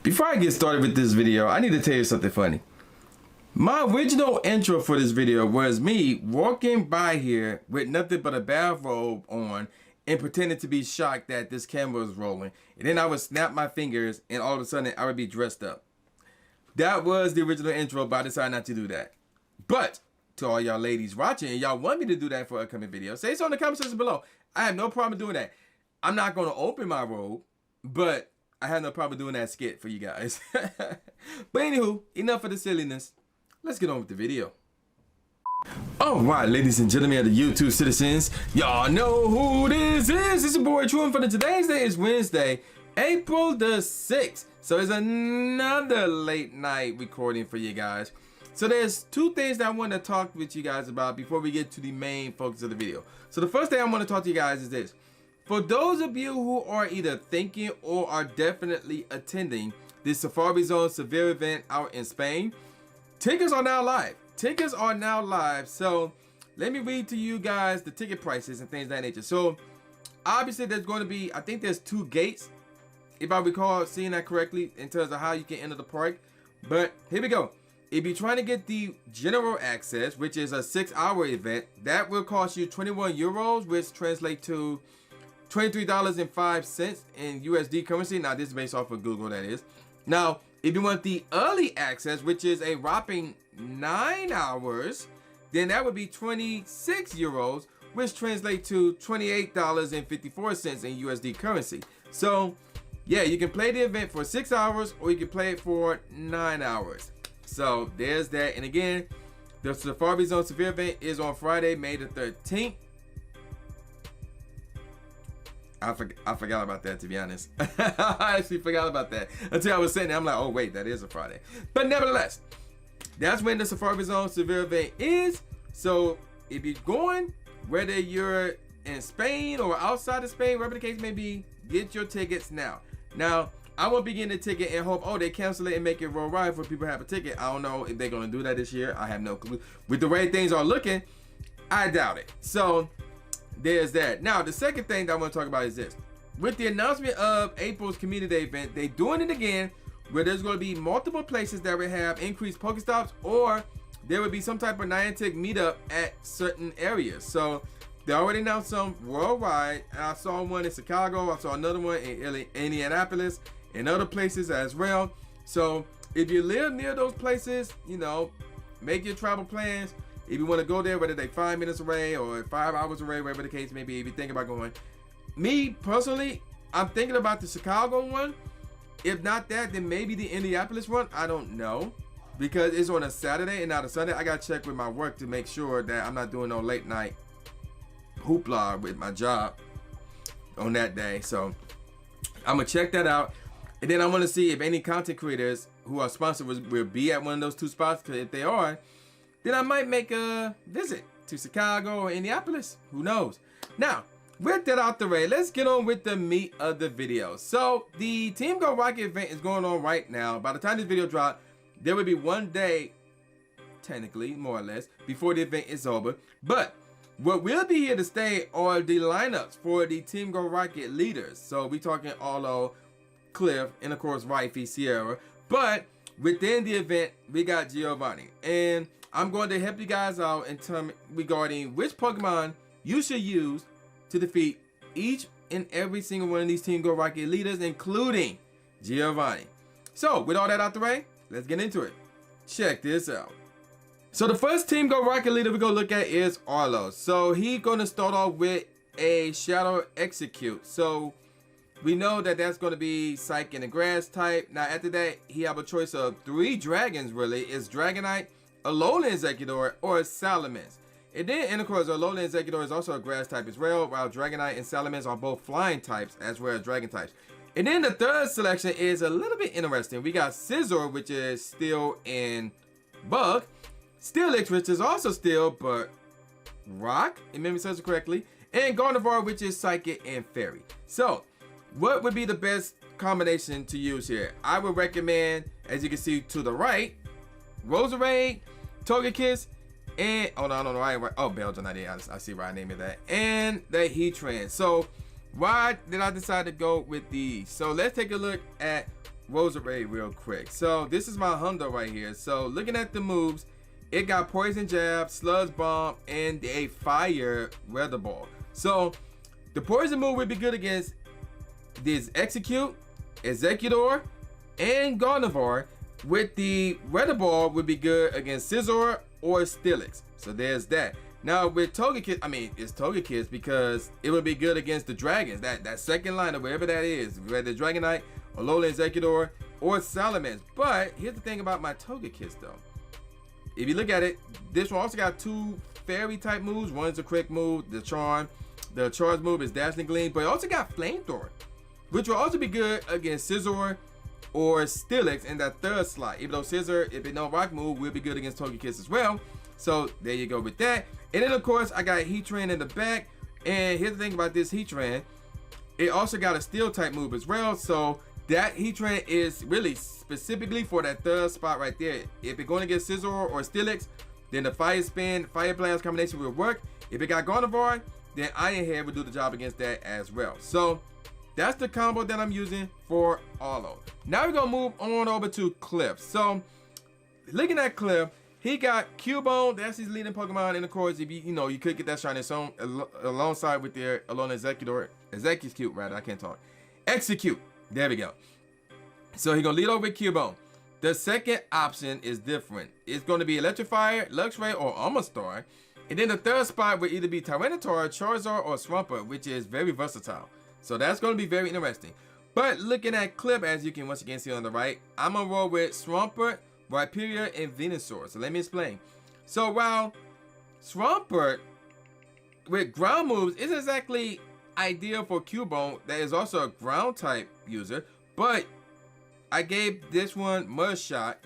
Before I get started with this video, I need to tell you something funny. My original intro for this video was me walking by here with nothing but a bathrobe on and pretending to be shocked that this camera was rolling. And then I would snap my fingers and all of a sudden I would be dressed up. That was the original intro, but I decided not to do that. But to all y'all ladies watching, and y'all want me to do that for an upcoming video, say so in the comment section below. I have no problem doing that. I'm not going to open my robe, but I have no problem doing that skit for you guys. But anywho, enough of the silliness. Let's get on with the video. Alright, ladies and gentlemen of the YouTube citizens, y'all know who this is. It's your boy True, and for today's day is Wednesday, April the 6th. So it's another late night recording for you guys. So there's two things that I want to talk with you guys about before we get to the main focus of the video. So the first thing I want to talk to you guys is this. For those of you who are either thinking or are definitely attending the Safari Zone Seville event out in Spain, tickets are now live. Tickets are now live. So let me read to you guys the ticket prices and things of that nature. So obviously there's going to be, I think there's 2 gates, if I recall seeing that correctly, in terms of how you can enter the park. But here we go. If you're trying to get the general access, which is a 6-hour event, that will cost you 21 euros, which translates to $23.05 in USD currency. Now this is based off of Google, that is. Now, if you want the early access, which is a whopping 9 hours, then that would be 26 euros, which translates to $28.54 in USD currency. So yeah, you can play the event for 6 hours or you can play it for 9 hours. So there's that. And again, the Safari Zone Seville event is on Friday, May the 13th. I forgot about that, to be honest. I actually forgot about that until I was sitting there. I'm like, oh wait, that is a Friday. But nevertheless, that's when the Safari Zone Seville event is. So if you're going, whether you're in Spain or outside of Spain, wherever the case may be, get your tickets now. Now, I won't be getting a ticket and hope, oh, they cancel it and make it worldwide for people who have a ticket. I don't know if they're going to do that this year. I have no clue. With the way things are looking, I doubt it. So there's that. Now, the second thing that I want to talk about is this. With the announcement of April's community event, they're doing it again, where there's going to be multiple places that will have increased Pokestops, or there will be some type of Niantic meetup at certain areas. So they already announced some worldwide. I saw one in Chicago. I saw another one in Indianapolis and other places as well. So if you live near those places, you know, make your travel plans. If you want to go there, whether they're 5 minutes away or 5 hours away, wherever the case may be, if you think about going. Me, personally, I'm thinking about the Chicago one. If not that, then maybe the Indianapolis one. I don't know. Because it's on a Saturday and not a Sunday. I got to check with my work to make sure that I'm not doing no late night hoopla with my job on that day. So I'm going to check that out. And then I want to see if any content creators who are sponsored will be at one of those 2 spots. Because if they are, then I might make a visit to Chicago or Indianapolis. Who knows? Now, with that out the way, let's get on with the meat of the video. So, the Team Go Rocket event is going on right now. By the time this video drops, there will be 1 day, technically, more or less, before the event is over. But what will be here to stay are the lineups for the Team Go Rocket leaders. So, we talking Arlo, Cliff, and of course, Wifey, Sierra. But within the event, we got Giovanni. And I'm going to help you guys out in terms regarding which Pokemon you should use to defeat each and every single one of these Team Go Rocket leaders, including Giovanni. So, with all that out the way, let's get into it. Check this out. So, the first Team Go Rocket leader we're going to look at is Arlo. So, he's going to start off with a Shadow Execute. So, we know that that's going to be Psych and a Grass type. Now, after that, he have a choice of 3 dragons, really. It's Dragonite, Al-lHands Exeggutor, or Salamence. And then, of course, Al-lHands Exeggutor is also a grass type as well, while Dragonite and Salamence are both flying types as well as dragon types. And then the third selection is a little bit interesting. We got Scizor, which is Steel and Bug. Steelix, which is also Steel, but Rock, if memory serves correctly. And Gardevoir, which is Psychic and Fairy. So, what would be the best combination to use here? I would recommend, as you can see to the right, Roserade, Togekiss, and oh no, Belgian, I see why I named it that, and the Heatran. So why did I decide to go with these? So let's take a look at Roserade real quick. So this is my Hundo right here. So looking at the moves, it got Poison Jab, Sludge Bomb, and a Fire Weather Ball. So the Poison move would be good against this Execute, Executor, and Gardevoir. With the Weather Ball would be good against Scizor or Steelix. So there's that. Now with Togekiss, I mean it's Togekiss because it would be good against the dragons. That second line of wherever that is, whether Dragonite, Alolan Executor, or Salamence. But here's the thing about my Togekiss though. If you look at it, this one also got two fairy type moves. One's a quick move, the charm. The charge move is Dazzling Gleam, but it also got Flamethrower, which will also be good against Scizor or Steelix in that third slot. Even though Scizor, if it no rock move, will be good against Togekiss as well. So there you go with that. And then of course I got Heatran in the back. And here's the thing about this Heatran, it also got a Steel type move as well. So that Heatran is really specifically for that third spot right there. If it's going against Scizor or Steelix, then the Fire Spin, Fire Blast combination will work. If it got Gardevoir, then Iron Head would do the job against that as well. So that's the combo that I'm using for Arlo. Now we're gonna move on over to Cliff. So looking at Cliff, he got Cubone, that's his leading Pokemon, and of course, if you could get that shiny song alongside with their Alolan Execute rather, I can't talk. Execute, there we go. So he's gonna lead over with Cubone. The second option is different. It's gonna be Electrifier, Luxray, or Omastar. And then the third spot would either be Tyranitar, Charizard, or Swampert, which is very versatile. So that's gonna be very interesting. But looking at Clip, as you can once again see on the right, I'm gonna roll with Swampert, Rhyperior, and Venusaur. So let me explain. So while Swampert with ground moves isn't exactly ideal for Cubone, that is also a ground type user, but I gave this one Mud Shot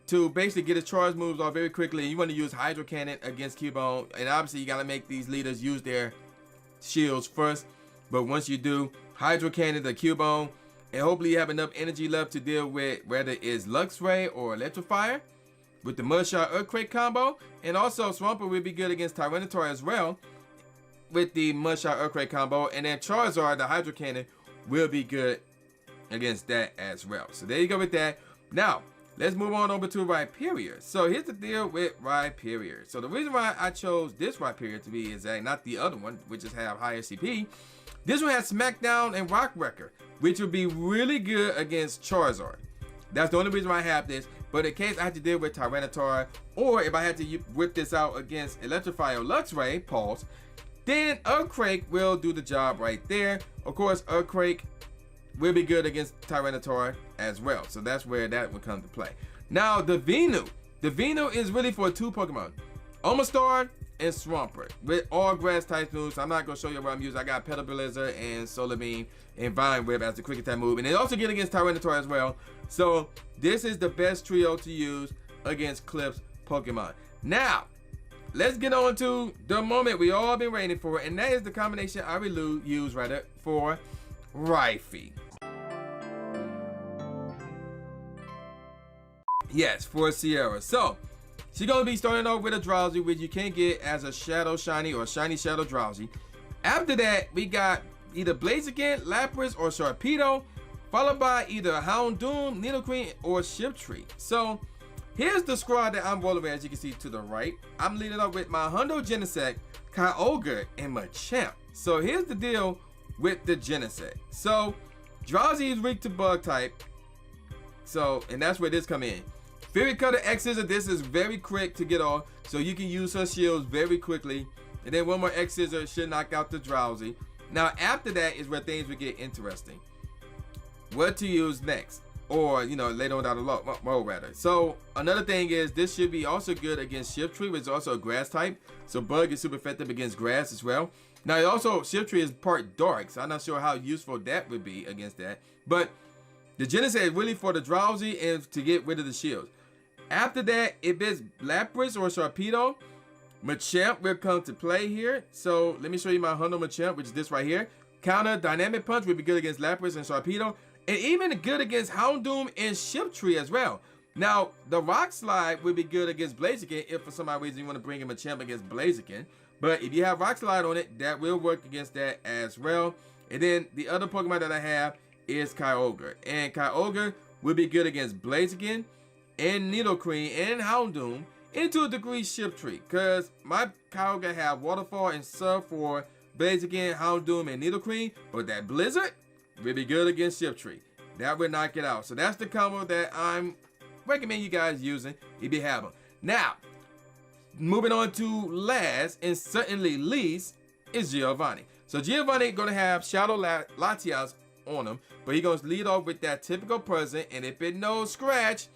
to basically get his charge moves off very quickly. You want to use Hydro Cannon against Cubone, and obviously you gotta make these leaders use their shields first. But once you do, Hydro Cannon the Cubone, and hopefully you have enough energy left to deal with whether it's Luxray or Electrifier with the Mud Shot Earthquake combo. And also Swampert will be good against Tyranitar as well with the Mud Shot Earthquake combo. And then Charizard, the Hydro Cannon, will be good against that as well. So there you go with that. Now, let's move on over to Rhyperior. So here's the deal with Rhyperior. So the reason why I chose this Rhyperior to be exact, not the other one, which is have higher CP. This one has Smackdown and Rock Wrecker, which would be really good against Charizard. That's the only reason why I have this. But in case I had to deal with Tyranitar, or if I had to whip this out against Electrify or Luxray, pause, then Earthquake will do the job right there. Of course, Earthquake will be good against Tyranitar as well. So that's where that would come to play. Now, the Venu. The Venu is really for two Pokemon, Omastar and Swampert, with all grass type moves. I'm not going to show you what I'm using. I got Petal Blizzard and Solar Beam and Vine Whip as the quick attack move. And they also get against Tyranitar as well. So this is the best trio to use against Cliff's Pokemon. Now, let's get on to the moment we all been waiting for. And that is the combination I will use right there for Rhyphy. Yes, for Sierra. So she's gonna be starting off with a Drowsy, which you can get as a Shadow Shiny or Shiny Shadow Drowsy. After that, we got either Blaziken, Lapras, or Sharpedo, followed by either Houndoom, Nidoqueen, or Shiftry. So here's the squad that I'm rolling with, as you can see to the right. I'm leading up with my Hundo Genesect, Kyogre, and Machamp. So here's the deal with the Genesect. So Drowsy is weak to Bug type. So, and that's where this come in. Fury Cutter X Scissor, this is very quick to get off, so you can use her shields very quickly. And then one more X Scissor should knock out the Drowsy. Now after that is where things will get interesting. What to use next, or later on down the road rather. So another thing is this should be also good against Shiftry, which is also a grass type. So Bug is super effective against grass as well. Now also Shiftry is part dark, so I'm not sure how useful that would be against that. But the Genesect is really for the Drowsy and to get rid of the shields. After that, if it's Lapras or Sharpedo, Machamp will come to play here. So let me show you my Hundo Machamp, which is this right here. Counter Dynamic Punch will be good against Lapras and Sharpedo, and even good against Houndoom and Shiftry as well. Now, the Rock Slide will be good against Blaziken if for some odd reason you want to bring in Machamp against Blaziken. But if you have Rock Slide on it, that will work against that as well. And then the other Pokemon that I have is Kyogre. And Kyogre will be good against Blaziken and Nidoqueen and Houndoom, and to a degree Shiftry, because my Kyogre have Waterfall and Surf for Blaziken, Houndoom, and Nidoqueen, but that Blizzard will be good against Shiftry. That would knock it out. So that's the combo that I'm recommend you guys using if you have them. Now, moving on to last and certainly least is Giovanni. So Giovanni gonna have Shadow Latias on him, but he gonna lead off with that typical present, and if it no scratch,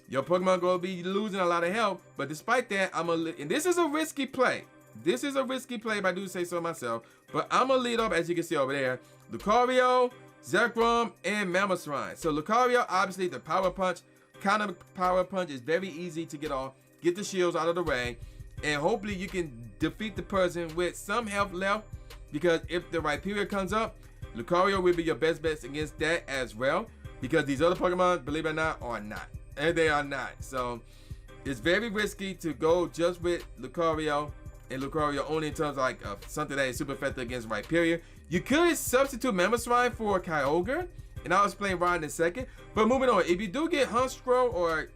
your Pokemon gonna be losing a lot of health. But despite that, and this is a risky play. This is a risky play, if I do say so myself. But I'm gonna lead off, as you can see over there, Lucario, Zekrom, and Mamoswine. So Lucario, obviously the Power Punch, counter Power Punch is very easy to get off. Get the shields out of the way, and hopefully you can defeat the person with some health left, because if the Rhyperior comes up, Lucario will be your best bet against that as well, because these other Pokemon, believe it or not, are not. And they are not. So it's very risky to go just with Lucario, and Lucario only in terms of like something that is super effective against Rhyperior. You could substitute Mamoswine for Kyogre, and I'll explain why in a second. But moving on, if you do get Honchkrow or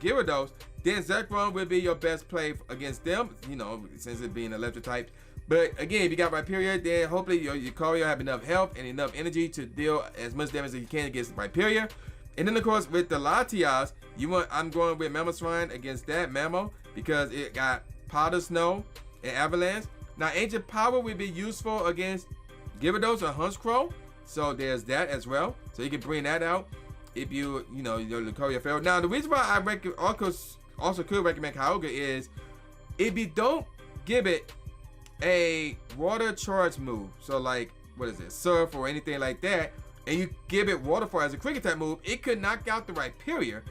Gyarados, then Zekrom will be your best play against them, you know, since it being electric type. But again, if you got Rhyperior, then hopefully your Lucario have enough health and enough energy to deal as much damage as you can against Rhyperior. And then of course with the Latias, I'm going with Mamoswine against that Mamo, because it got Powder Snow and Avalanche. Now Ancient Power will be useful against Gyarados or Honchkrow, so there's that as well. So you can bring that out if your Lucario failed. Now the reason why I also could recommend Kyogre is if you don't give it a water charge move, so like what is it, Surf or anything like that, and you give it Waterfall as a cricket type move, it could knock out the Rhyperior,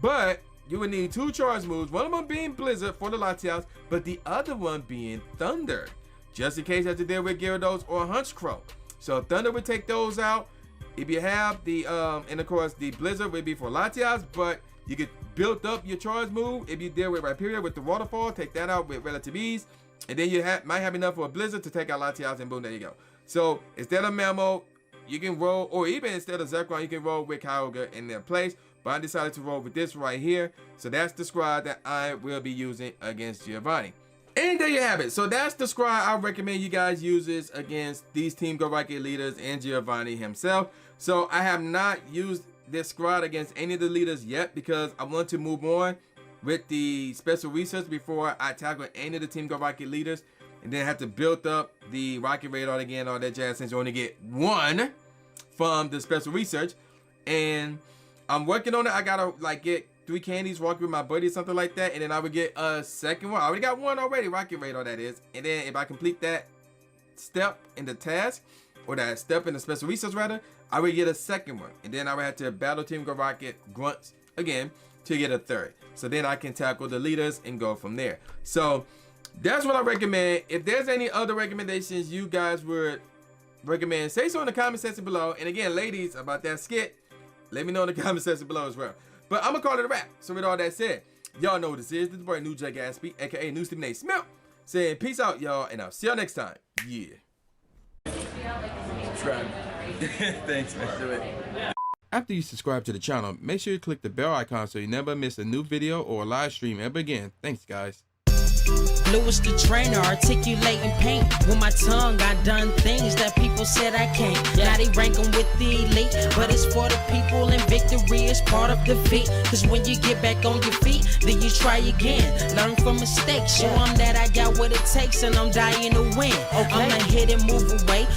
but you would need 2 charge moves, one of them being Blizzard for the Latias, but the other one being Thunder, just in case you have to deal with Gyarados or Honchkrow. So Thunder would take those out. If you have the and of course the Blizzard would be for Latias, but you could build up your charge move if you deal with Rhyperior with the Waterfall, take that out with relative ease, and then you might have enough for a Blizzard to take out Latias, and boom, there you go. So instead of Mamo, you can roll, or even instead of Zekrom, you can roll with Kyogre in their place. But I decided to roll with this right here. So that's the squad that I will be using against Giovanni. And there you have it. So that's the squad I recommend you guys uses against these Team Go Rocket leaders and Giovanni himself. So I have not used this squad against any of the leaders yet, because I want to move on with the special research before I tackle any of the Team Go Rocket leaders, and then have to build up the Rocket Radar again, all that jazz, since you only get 1 from the special research. And I'm working on it. I gotta like get 3 candies, walk with my buddy, something like that, and then I would get a second one. I already got 1 already, Rocket Radar that is. And then if I complete that step in the task, or that step in the special research rather, I would get a second one, and then I would have to battle Team Go Rocket grunts again to get a 3rd. So then I can tackle the leaders and go from there. So that's what I recommend. If there's any other recommendations you guys would recommend, say so in the comment section below. And again, ladies, about that skit, let me know in the comment section below as well. But I'm gonna call it a wrap. So with all that said, y'all know what this is. This is boy New J Gatsby, aka New Stephen A. Smith, saying peace out, y'all, and I'll see y'all next time. Yeah. Subscribe. Thanks, man. Do it. After you subscribe to the channel, make sure you click the bell icon so you never miss a new video or a live stream ever again. Thanks, guys. Lewis the trainer, articulating paint. With my tongue, I done things that people said I can't. Now they rank them with the elite, but it's for the people, and victory is part of defeat. Cause when you get back on your feet, then you try again. Learn from mistakes, show them that I got what it takes, and I'm dying to win. I'ma hit and move away.